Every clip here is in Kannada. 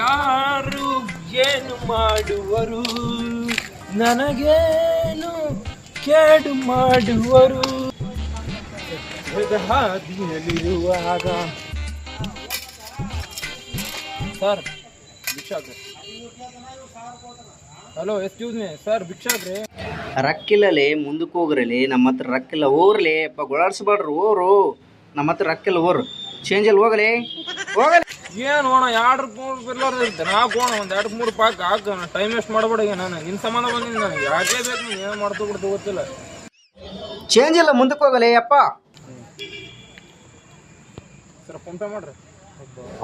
ಯಾರು ಏನು ಮಾಡುವರು, ನನಗೇನು ಕೇಡು ಮಾಡುವರು. ಹಾದಿಯಲ್ಲಿರುವಾಗ ಸರ್ ಭಿಕ್ಷಾಕ್ರಿ. ಹಲೋ ಎಕ್ಸ್ಕ್ಯೂಸ್ ಮೀ ಸರ್, ಭಿಕ್ಷಾಕ್ರಿ. ರಕ್ಕಿಲ್ಲಲಿ ಮುಂದಕ್ಕೆ ಹೋಗ್ರಲಿ. ನಮ್ಮ ಹತ್ರ ರಕ್ಕಿಲ್ಲ, ಹೋಗ್ರಲಿ ಅಪ್ಪ. ಗೊಳಾಡ್ಸ್ಬಾಡ್ರಿ, ಓರು. ನಮ್ಮ ಹತ್ರ ರಕ್ಕಿಲ್ಲ, ಓರು. ಚೇಂಜಲ್ಲಿ ಹೋಗಲಿ, ಹೋಗಲಿ. ಏನು ಅಣ್ಣ 2 ರೂಪಾಯಿ ಬಿರ್ಲಾರ್ದ ಇರ್ತೆ ನಾ ಕೋಣ ಒಂದು 2-3 ರೂಪಾಯಿ ಹಾಕ. ಟೈಮ್ ವೇಸ್ಟ್ ಮಾಡಬೇಡ. ನಾನು ನಿನ್ನ ಸಂಬಂಧ ಬಂದಿನಿ, ನನಗೆ ಯಾಕೆ ಬೇಕು, ನೀನು ಏನು ಮಾಡ್ತು ಬಿಡ್ತು ಗೊತ್ತಿಲ್ಲ. ಚೇಂಜ್ ಇಲ್ಲ, ಮುಂದಕ್ಕೆ ಹೋಗಲಿ ಅಪ್ಪ. ಸರ್ ಫೋನ್ ಪೇ ಮಾಡ್ರಿ.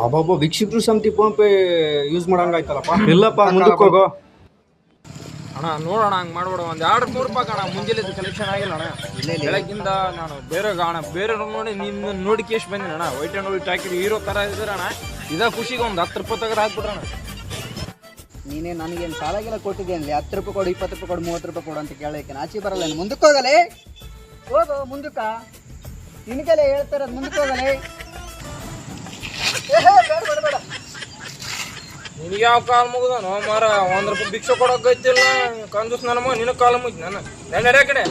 ಅಬ್ಬಬ್ಬ, ಭಿಕ್ಷುಕರು ಸಮಿತಿ ಫೋನ್ ಪೇ ಯೂಸ್ ಮಾಡಂಗಾಯ್ತಲ್ಲಪ್ಪ. ಇಲ್ಲಪ್ಪ, ಮುಂದಕ್ಕೆ ಹೋಗೋ ಅಣ್ಣ. ನೋಡೋಣ, ಹಂಗೆ ಮಾಡ್ಬೇಡ. ಒಂದು 2-3 ರೂಪಾಯಿ ಅಣ್ಣ. ಮುಂಜಾನೆ ಕಲೆಕ್ಷನ್ ಆಗಿಲ್ಲ ಅಣ್ಣ. ಬೆಳಗ್ಗಿಂದ ನಾನು ಬೇರೆ ನೋಡಿ ನಿನ್ನ ನೋಡಿ ಕೇಶ್ ಬಂದಿನಿ ಅಣ್ಣ. ವೈಟ್ ಆ್ಯಂಡ್ ವೈಟ್ ಹಾಕಿರಿ ಹೀರೋ ಥರ ಇದ್ದೀರ ಅಣ್ಣ. ಇದೇ ಖುಷಿಗೆ ಒಂದು 10 ರೂಪಾಯಿ ತೆಗೆದು ಹಾಕ್ಬಿಟ್ರಣ. ನೀನೇ ನನಗೇನು ಸಾಲಾಗೆಲ್ಲ ಕೊಟ್ಟಿದ್ದೇನೆ. 10 ರೂಪಾಯಿ ಕೊಡು, 20 ರೂಪಾಯಿ ಕೊಡು, 30 ರೂಪಾಯಿ ಕೊಡು ಅಂತ ಕೇಳಕ್ಕೆ ನಾಚಿ ಬರಲ್ಲ. ಮುಂದಕ್ಕೆ ಹೋಗಲಿ, ಹೋಗು ಮುಂದಕ್ಕ. ನಿನಗೆಲ್ಲ ಹೇಳ್ತಾರ, ಮುಂದಕ್ಕೆ ಹೋಗಲಿ. ಬೇಡ. ನಿನಗೆ ಯಾವ ಕಾಲ ಮುಗಿದನು ಮಾರ? 1 ರೂಪಾಯಿ ಭಿಕ್ಷೆ ಕೊಡೋಕೈತಿಲ್ಲ ಕಂಜೂಸ್ ನನ್ನ ಮಗ. ನಿನಗೆ ಕಾಲ ಮುಗಿತು ನಾನು ನೆರೆ ಕಡೆ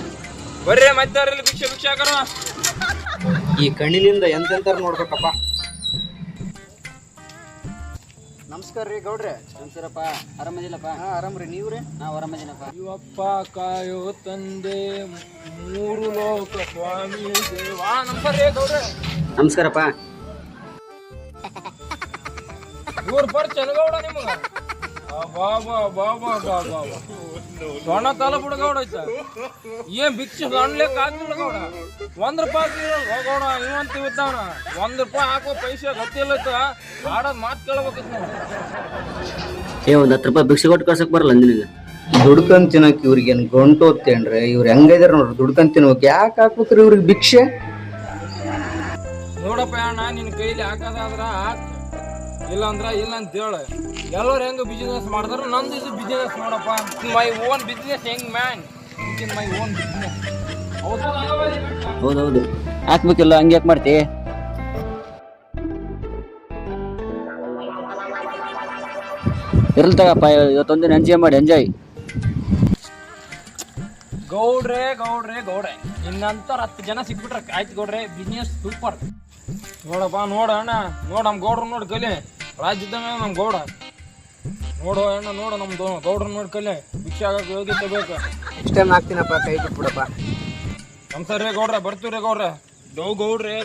ಬರ್ರಿ ಮಧ್ಯಾರಲ್ಲಿ ಭಿಕ್ಷೆ ಹಾಕರ. ಈ ಕಣ್ಣಿನಿಂದ ಎಂತೆಂತಾರು ನೋಡ್ಬೇಕಪ್ಪ. ನಮಸ್ಕಾರ ರೀ ಗೌಡ್ರೆ. ನಮಸ್ಕಾರಪ್ಪ. ಆರಾಮದಿಲ್ಲಪ್ಪ? ಹಾಂ ಆರಾಮ್ರಿ. ನೀವು ರೀ? ನಾವು ಆರಾಮದಿನಪ್ಪ. ಇವಪ್ಪ ಕಾಯೋ ತಂದೆ 3 ಲೋಕ ಸ್ವಾಮಿ ದೇವಾ. ನಮಸ್ಕಾರ ರೀ ಗೌಡ್ರೆ. ನಮಸ್ಕಾರಪ್ಪ. ಇವ್ರು ಪರಿಚಯ ಗೌಡ ನಿಮಗ? ಸೊಣ್ಣ ತಲ ಬಿಡ ಗೌಡ ಐತ. ಏನ್ ಭಿಕ್ಷೆ ಸಣ್ಲೇಕ್ ಆಗ್ತಿಲ್ಲ ಗೌಡ. 1 ರೂಪಾಯಿ ಗೌಡ ಇವಂತ ಇವತ್ತವನ 1 ರೂಪಾಯಿ ಹಾಕೋ ಪೈಸೆ ಗೊತ್ತಿಲ್ಲ. ಆಡೋದ್ ಮಾತು ಕೇಳ್ಬೇಕಿತ್ತು ನಾವು. ಒಂದು 10 ರೂಪಾಯಿ ಭಿಕ್ಷೆ ಕೊಟ್ಟು ಕಳ್ಸಕ್ ಬರಲ್ಲ ನಿನಗೆ? ದುಡ್ಕೊಂಡ್ ತಿನ್ನೋಕೆ ಇವ್ರಿಗೇನು ಗಂಟು ಹೋಗ್ತೇನ್ರಿ? ಇವ್ರು ಹೆಂಗಿದಾರ ನೋಡ್ರಿ, ದುಡ್ಕೊಂಡ್ ತಿನ್ನೋಕೆ. ಯಾಕೆ ಹಾಕ್ಬೇಕ್ರಿ ಇವ್ರಿಗೆ ಭಿಕ್ಷೆ? ನೋಡಪ್ಪ ಅಣ್ಣ, ನಿನ್ ಕೈಲಿ ಹಾಕೋದಾದ್ರ ಹಾಕ್, ಇಲ್ಲ ಅಂದ್ರ ಇಲ್ಲ ಅಂತ ಹೇಳ. ಎಲ್ಲರೂ ಹೆಂಗ ಬಿಸಿನೆಸ್ ಮಾಡ್ತಾರ, ನಂದು ಇದು ಬಿಸಿನೆಸ್ ನೋಡಪ್ಪ. ಮೈ ಓನ್ ಬಿಸ್ನೆಸ್ ಹೆಂಗ್ ಮ್ಯಾನ್, ಮೈ ಓನ್ ಬಿಸ್ನೆಸ್. ಹೌದೌದು, ಹಾಕ್ಬೇಕಿಲ್ಲ. ಹಂಗೆ ಯಾಕೆ ಮಾಡ್ತಿ? ಇರ್ಲಿ ತಗಪ್ಪ, ಇವತ್ತೊಂದಿನ ಎಂಜಾಯ್ ಮಾಡಿ. ಎಂಜಾಯ್. ಗೌಡ್ರೆ ಇನ್ನಂತರ 10 ಜನ ಸಿಕ್ಬಿಟ್ರ ಆಯ್ತು ಗೌಡ್ರೆ. ಬಿಸ್ನೆಸ್ ಸೂಪರ್ ನೋಡಪ್ಪ. ನೋಡ ಅಣ್ಣ, ನೋಡ ನಮ್ ಗೌಡ್ರ ನೋಡಿ ಕಲಿ. ರಾಜ್ಯದ ಮೇಲೆ ನಮ್ ಗೌಡ ನೋಡು ಅಣ್ಣ, ನೋಡು ನಮ್ದು ಗೌಡ್ರ ನೋಡಿ ಕಲಿ. ಭಿಕ್ಷೆ ಆಗಕ್ಕೆ ಯೋಗ್ಯತೆ ಬೇಕು. ನೆಕ್ಸ್ಟ್ ಟೈಮ್ ಹಾಕ್ತೀನಪ್ಪ, ಕೈ ಬಿಟ್ಬಿಡಪ್ಪ. ನಮಸ್ಕಾರ ರೀ ಗೌಡ್ರೆ. ಬರ್ತೀವ್ರಿ ಗೌಡ್ರೆ. ಗೌಡ್ರೆ